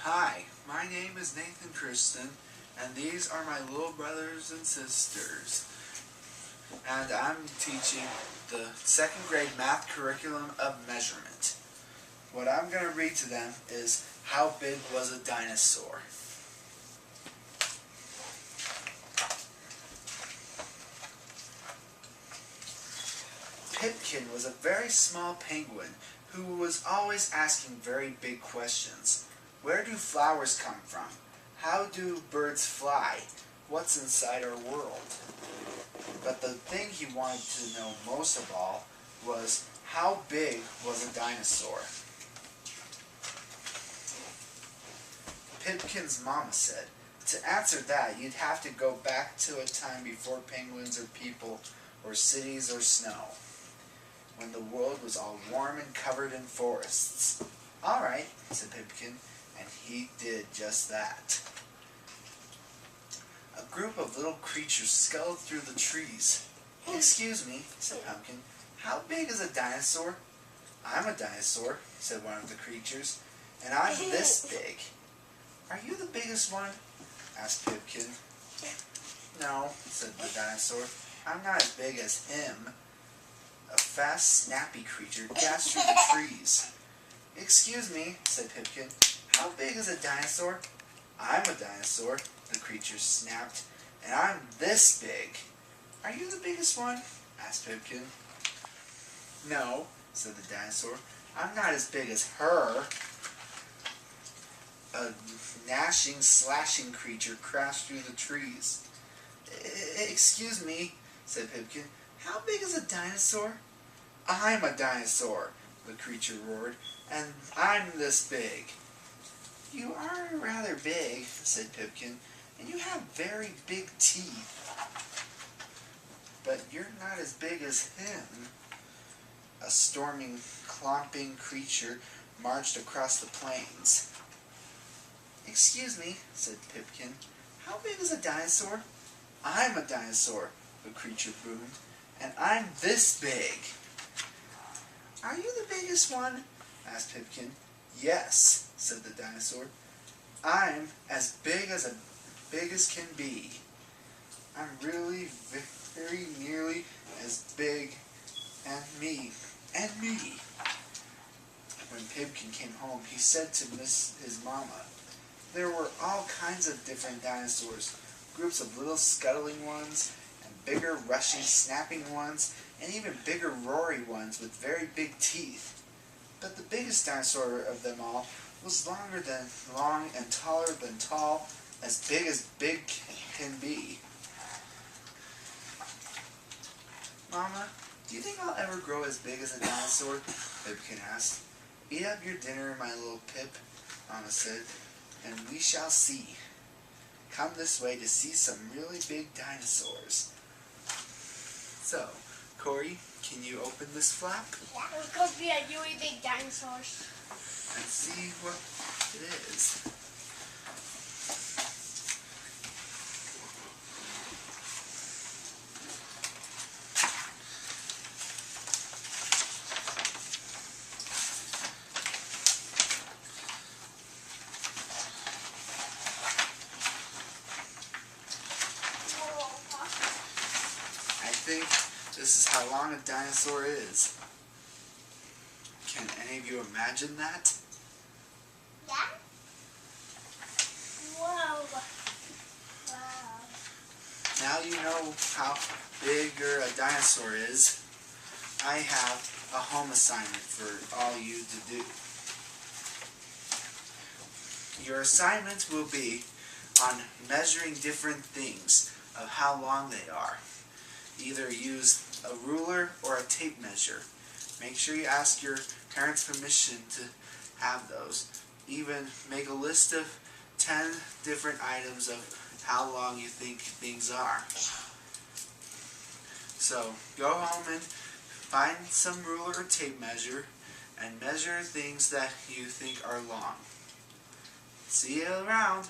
Hi, my name is Nathan Kristen, and these are my little brothers and sisters. And I'm teaching the second grade math curriculum of measurement. What I'm going to read to them is, how big was a dinosaur? Pipkin was a very small penguin who was always asking very big questions. Where do flowers come from? How do birds fly? What's inside our world? But the thing he wanted to know most of all was, how big was a dinosaur? Pipkin's mama said, to answer that, you'd have to go back to a time before penguins or people or cities or snow, when the world was all warm and covered in forests. All right, said Pipkin, and he did just that. A group of little creatures scuttled through the trees. Excuse me, said Pumpkin, how big is a dinosaur? I'm a dinosaur, said one of the creatures, and I'm this big. Are you the biggest one? Asked Pipkin. No, said the dinosaur, I'm not as big as him. A fast, snappy creature dashed through the trees. Excuse me, said Pipkin, how big is a dinosaur? I'm a dinosaur, the creature snapped, and I'm this big. Are you the biggest one? Asked Pipkin. No, said the dinosaur, I'm not as big as her. A gnashing, slashing creature crashed through the trees. Excuse me, said Pipkin, how big is a dinosaur? I'm a dinosaur, the creature roared, and I'm this big. You are rather big, said Pipkin, and you have very big teeth. But you're not as big as him. A storming, clomping creature marched across the plains. Excuse me, said Pipkin, how big is a dinosaur? I'm a dinosaur, the creature boomed, and I'm this big. Are you the biggest one? Asked Pipkin. Yes, said the dinosaur. I'm as big as can be. I'm really very nearly as big as me. When Pipkin came home, he said to his mama, there were all kinds of different dinosaurs, groups of little scuttling ones, and bigger rushing, snapping ones, and even bigger roary ones with very big teeth. But the biggest dinosaur of them all was longer than long and taller than tall, as big can be. Mama, do you think I'll ever grow as big as a dinosaur? Pipkin asked. Eat up your dinner, my little Pip, Mama said, and we shall see. Come this way to see some really big dinosaurs. So, Corey, can you open this flap? Yeah, it's going to be a really big dinosaurs. Let's see what it is. I think this is how long a dinosaur is. Can any of you imagine that? Yeah? Whoa. Wow. Now you know how big a dinosaur is. I have a home assignment for all you to do. Your assignment will be on measuring different things of how long they are. Either use a ruler or a tape measure. Make sure you ask your parents' permission to have those. Even make a list of 10 different items of how long you think things are. So go home and find some ruler or tape measure and measure things that you think are long. See you around.